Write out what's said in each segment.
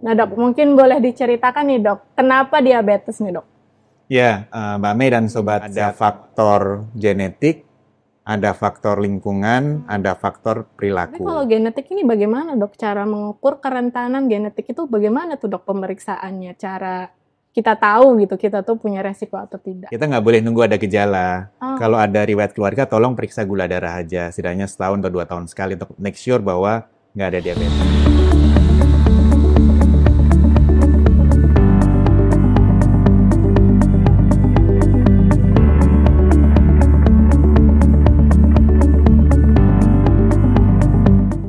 Nah dok, mungkin boleh diceritakan nih dok, kenapa diabetes nih dok? Ya, Mbak Mei dan Sobat, ada faktor genetik, ada faktor lingkungan, ada faktor Tapi perilaku. kalau genetik ini bagaimana dok? Cara mengukur kerentanan genetik itu bagaimana tuh dok pemeriksaannya? Cara kita tahu gitu, kita tuh punya resiko atau tidak? Kita nggak boleh nunggu ada gejala. Oh. Kalau ada riwayat keluarga, tolong periksa gula darah aja. Setidaknya setahun atau 2 tahun sekali untuk make sure bahwa nggak ada diabetes.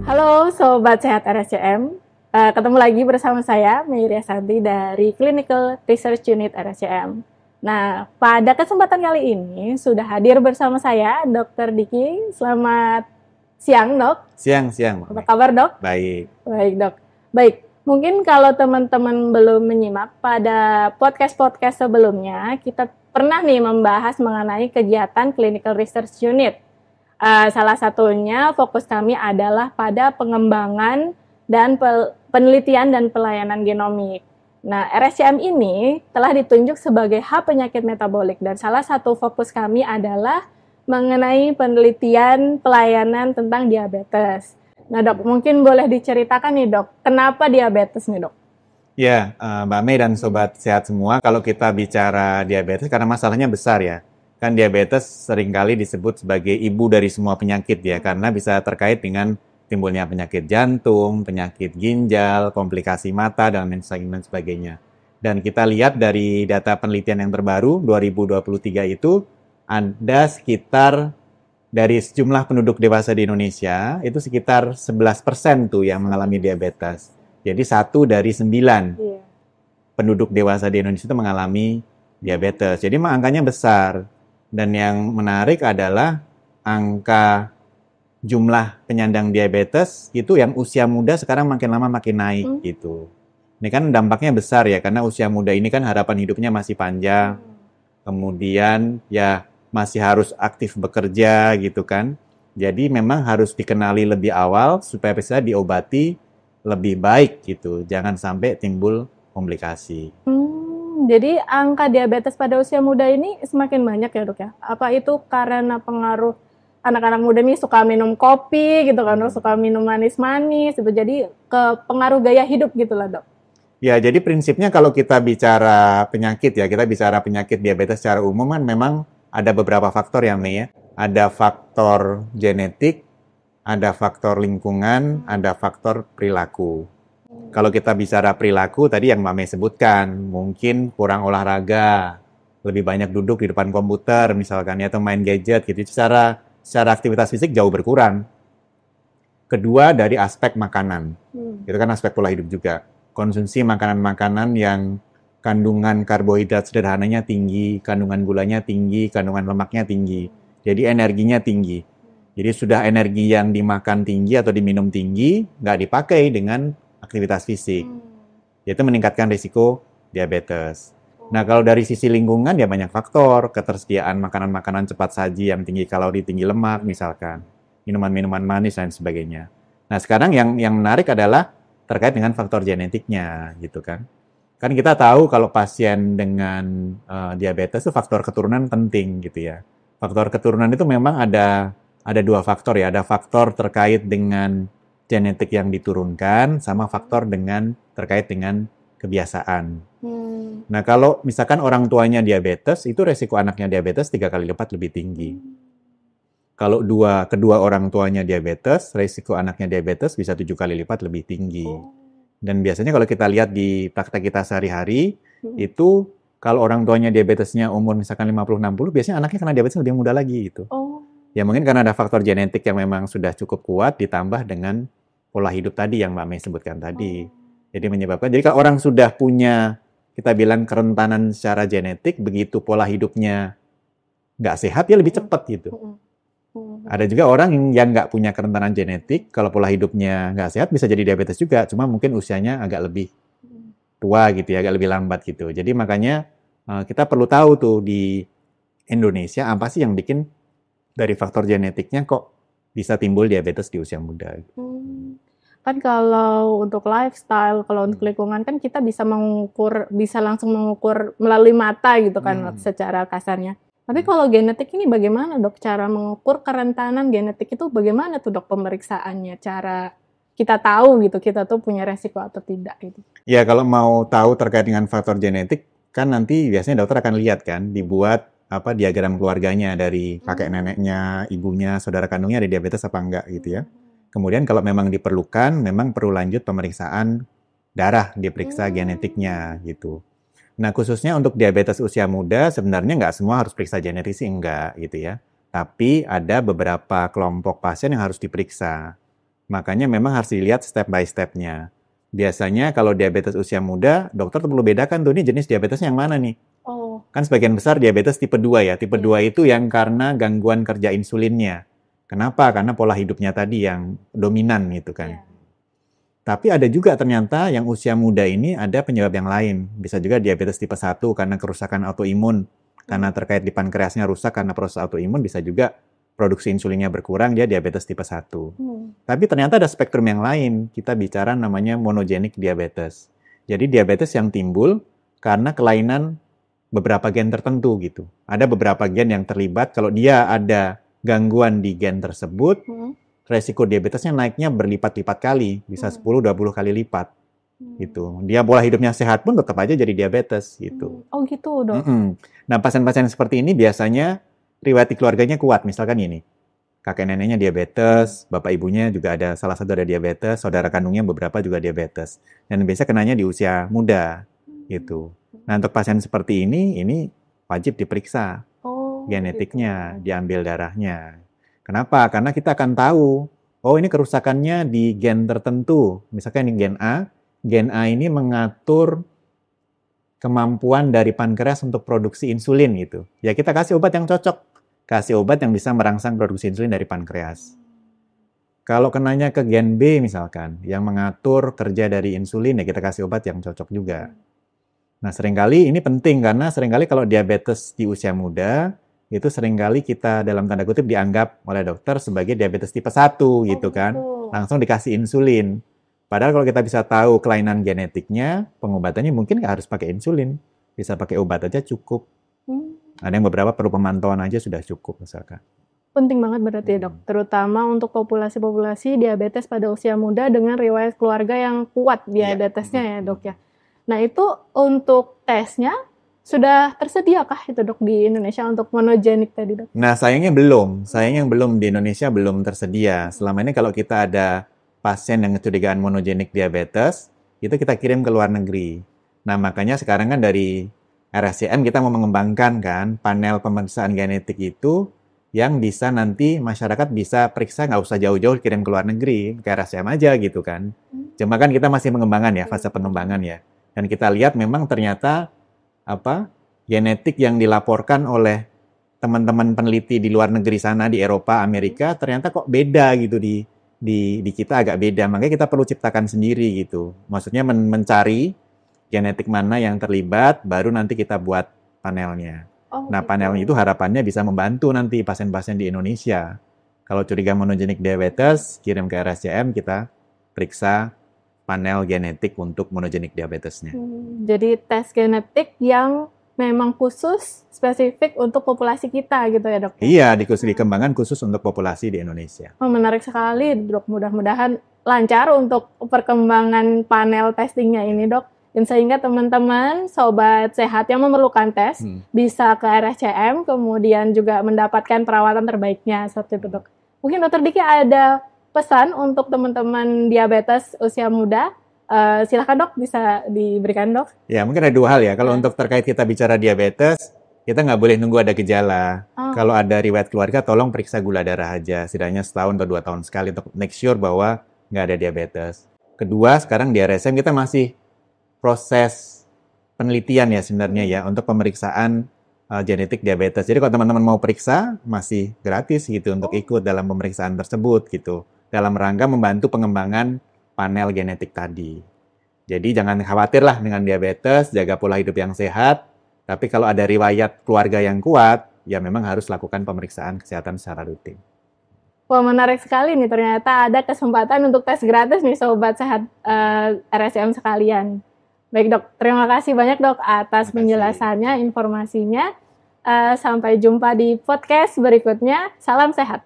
Halo Sobat Sehat RSCM, ketemu lagi bersama saya Meiria Santi dari Clinical Research Unit RSCM. Nah, pada kesempatan kali ini sudah hadir bersama saya Dr. Diki. Selamat siang dok. Siang. Apa kabar dok? Baik. Baik dok. Baik, mungkin kalau teman-teman belum menyimak pada podcast-podcast sebelumnya, kita pernah nih membahas mengenai kegiatan Clinical Research Unit. Salah satunya fokus kami adalah pada pengembangan dan penelitian dan pelayanan genomik. Nah, RSCM ini telah ditunjuk sebagai hub penyakit metabolik dan salah satu fokus kami adalah mengenai penelitian pelayanan tentang diabetes. Nah dok, mungkin boleh diceritakan nih dok, kenapa diabetes nih dok? Ya, Mbak Mei dan Sobat Sehat semua, kalau kita bicara diabetes karena masalahnya besar ya. Kan diabetes seringkali disebut sebagai ibu dari semua penyakit ya, karena bisa terkait dengan timbulnya penyakit jantung, penyakit ginjal, komplikasi mata, dan lain sebagainya. Dan kita lihat dari data penelitian yang terbaru, 2023 itu, ada sekitar dari sejumlah penduduk dewasa di Indonesia, itu sekitar 11% tuh yang mengalami diabetes. Jadi 1 dari 9 penduduk dewasa di Indonesia itu mengalami diabetes. Jadi angkanya besar. Dan yang menarik adalah angka jumlah penyandang diabetes itu yang usia muda sekarang makin lama makin naik gitu. Ini kan dampaknya besar ya, karena usia muda ini kan harapan hidupnya masih panjang. Kemudian ya masih harus aktif bekerja gitu kan. Jadi memang harus dikenali lebih awal supaya bisa diobati lebih baik gitu. Jangan sampai timbul komplikasi. Jadi angka diabetes pada usia muda ini semakin banyak ya dok ya? Apa itu karena pengaruh anak-anak muda ini suka minum kopi gitu kan, suka minum manis-manis gitu, jadi ke pengaruh gaya hidup gitu lah dok? Ya, jadi prinsipnya kalau kita bicara penyakit ya, kita bicara penyakit diabetes secara umum kan memang ada beberapa faktor ya Mei ya. Ada faktor genetik, ada faktor lingkungan, ada faktor perilaku. Kalau kita bicara perilaku, tadi yang Mbak Mei sebutkan, mungkin kurang olahraga, lebih banyak duduk di depan komputer misalkan, ya, atau main gadget gitu, secara aktivitas fisik jauh berkurang. Kedua, dari aspek makanan. Itu kan aspek pola hidup juga. Konsumsi makanan-makanan yang kandungan karbohidrat sederhananya tinggi, kandungan gulanya tinggi, kandungan lemaknya tinggi. Jadi energinya tinggi. Jadi sudah energi yang dimakan tinggi atau diminum tinggi, nggak dipakai dengan aktivitas fisik. Yaitu meningkatkan risiko diabetes. Nah, kalau dari sisi lingkungan ya banyak faktor, ketersediaan makanan-makanan cepat saji yang tinggi kalori, tinggi lemak misalkan, minuman-minuman manis dan sebagainya. Nah, sekarang yang menarik adalah terkait dengan faktor genetiknya gitu kan. Kan kita tahu kalau pasien dengan diabetes itu faktor keturunan penting gitu ya. Faktor keturunan itu memang ada 2 faktor ya, ada faktor terkait dengan genetik yang diturunkan sama faktor terkait dengan kebiasaan. Nah, kalau misalkan orang tuanya diabetes, itu resiko anaknya diabetes 3 kali lipat lebih tinggi. Kalau kedua orang tuanya diabetes, resiko anaknya diabetes bisa 7 kali lipat lebih tinggi. Dan biasanya kalau kita lihat di praktek kita sehari-hari, itu kalau orang tuanya diabetesnya umur misalkan 50-60, biasanya anaknya kena diabetes lebih muda lagi gitu. Ya mungkin karena ada faktor genetik yang memang sudah cukup kuat ditambah dengan pola hidup tadi yang Mbak Mei sebutkan tadi. Jadi menyebabkan, jadi kalau orang sudah punya, kita bilang kerentanan secara genetik, begitu pola hidupnya nggak sehat, ya lebih cepat gitu. Ada juga orang yang nggak punya kerentanan genetik, kalau pola hidupnya nggak sehat bisa jadi diabetes juga, cuma mungkin usianya agak lebih tua gitu ya, agak lebih lambat gitu. Jadi makanya kita perlu tahu tuh di Indonesia apa sih yang bikin dari faktor genetiknya kok bisa timbul diabetes di usia muda. Kan kalau untuk lifestyle, kalau untuk lingkungan kan kita bisa langsung mengukur melalui mata gitu kan secara kasarnya. Tapi kalau genetik ini bagaimana dok cara mengukur kerentanan genetik itu bagaimana tuh dok pemeriksaannya? Cara kita tahu gitu kita tuh punya resiko atau tidak gitu. Ya kalau mau tahu terkait dengan faktor genetik kan nanti biasanya dokter akan lihat kan dibuat diagram keluarganya dari kakek neneknya, ibunya, saudara kandungnya ada diabetes apa enggak gitu ya. Kemudian kalau memang diperlukan, memang perlu lanjut pemeriksaan darah, diperiksa genetiknya gitu. Nah khususnya untuk diabetes usia muda, sebenarnya nggak semua harus periksa genetik sih, enggak gitu ya. Tapi ada beberapa kelompok pasien yang harus diperiksa. Makanya memang harus dilihat step by step-nya. Biasanya kalau diabetes usia muda, dokter perlu bedakan tuh ini jenis diabetesnya yang mana nih. Kan sebagian besar diabetes tipe 2 ya. Tipe 2 itu yang karena gangguan kerja insulinnya. Kenapa? Karena pola hidupnya tadi yang dominan gitu kan. Tapi ada juga ternyata yang usia muda ini ada penyebab yang lain. Bisa juga diabetes tipe 1 karena kerusakan autoimun. Karena terkait di pankreasnya rusak karena proses autoimun, bisa juga produksi insulinnya berkurang, dia diabetes tipe 1. Tapi ternyata ada spektrum yang lain. Kita bicara namanya monogenic diabetes. Jadi diabetes yang timbul karena kelainan beberapa gen tertentu gitu. Ada beberapa gen yang terlibat, kalau dia ada gangguan di gen tersebut, resiko diabetesnya naiknya berlipat-lipat kali, bisa 10-20 kali lipat. Gitu. Dia pola hidupnya sehat pun tetap aja jadi diabetes gitu. Oh gitu dok. Nah pasien-pasien seperti ini biasanya riwayat di keluarganya kuat, misalkan ini. Kakek neneknya diabetes, bapak ibunya juga ada salah satu ada diabetes, saudara kandungnya beberapa juga diabetes. Dan biasa kenanya di usia muda gitu. Nah untuk pasien seperti ini wajib diperiksa genetiknya, diambil darahnya. Kenapa? Karena kita akan tahu, oh ini kerusakannya di gen tertentu. Misalkan ini gen A ini mengatur kemampuan dari pankreas untuk produksi insulin gitu. Ya kita kasih obat yang cocok, kasih obat yang bisa merangsang produksi insulin dari pankreas. Kalau kenanya ke gen B misalkan, yang mengatur kerja dari insulin, ya kita kasih obat yang cocok juga. Nah seringkali ini penting karena seringkali kalau diabetes di usia muda, itu seringkali kita dalam tanda kutip dianggap oleh dokter sebagai diabetes tipe 1 gitu kan. Langsung dikasih insulin. Padahal kalau kita bisa tahu kelainan genetiknya, pengobatannya mungkin nggak harus pakai insulin. Bisa pakai obat aja cukup. Ada yang beberapa perlu pemantauan aja sudah cukup misalkan. Penting banget berarti ya dok, terutama untuk populasi-populasi diabetes pada usia muda dengan riwayat keluarga yang kuat diabetesnya ya dok ya. Nah itu untuk tesnya sudah tersediakah itu dok di Indonesia untuk monogenic tadi dok? Nah sayangnya belum di Indonesia belum tersedia. Selama ini kalau kita ada pasien yang kecurigaan monogenic diabetes, itu kita kirim ke luar negeri. Nah makanya sekarang kan dari RSCM kita mau mengembangkan kan panel pemeriksaan genetik itu yang bisa nanti masyarakat bisa periksa nggak usah jauh-jauh kirim ke luar negeri, ke RSCM aja gitu kan. Cuma kan kita masih mengembangkan ya, fase pengembangan ya. Dan kita lihat memang ternyata genetik yang dilaporkan oleh teman-teman peneliti di luar negeri sana, di Eropa, Amerika, ternyata kok beda gitu di kita agak beda. Makanya kita perlu ciptakan sendiri gitu. Maksudnya mencari genetik mana yang terlibat, baru nanti kita buat panelnya. Nah, panelnya itu harapannya bisa membantu nanti pasien-pasien di Indonesia. Kalau curiga monogenic diabetes, kirim ke RSCM, kita periksa panel genetik untuk monogenic diabetesnya. Jadi tes genetik yang memang khusus spesifik untuk populasi kita gitu ya dok? Iya, dikembangkan khusus untuk populasi di Indonesia. Menarik sekali dok, mudah-mudahan lancar untuk perkembangan panel testingnya ini dok. Dan sehingga teman-teman sobat sehat yang memerlukan tes bisa ke RSCM, kemudian juga mendapatkan perawatan terbaiknya seperti itu dok. Mungkin dokter Diki ada pesan untuk teman-teman diabetes usia muda, silakan dok, bisa diberikan dok. Ya mungkin ada dua hal ya, kalau untuk terkait kita bicara diabetes, kita nggak boleh nunggu ada gejala. Kalau ada riwayat keluarga, tolong periksa gula darah aja, setidaknya setahun atau 2 tahun sekali untuk make sure bahwa nggak ada diabetes. Kedua, sekarang di RSCM kita masih proses penelitian ya sebenarnya ya, untuk pemeriksaan genetik diabetes. Jadi kalau teman-teman mau periksa, masih gratis gitu untuk ikut dalam pemeriksaan tersebut gitu. Dalam rangka membantu pengembangan panel genetik tadi. Jadi jangan khawatir lah dengan diabetes, jaga pola hidup yang sehat. Tapi kalau ada riwayat keluarga yang kuat, ya memang harus lakukan pemeriksaan kesehatan secara rutin. Wah, menarik sekali nih, ternyata ada kesempatan untuk tes gratis nih Sobat Sehat RSCM sekalian. Baik dok, terima kasih banyak dok atas penjelasannya, informasinya. Sampai jumpa di podcast berikutnya. Salam sehat.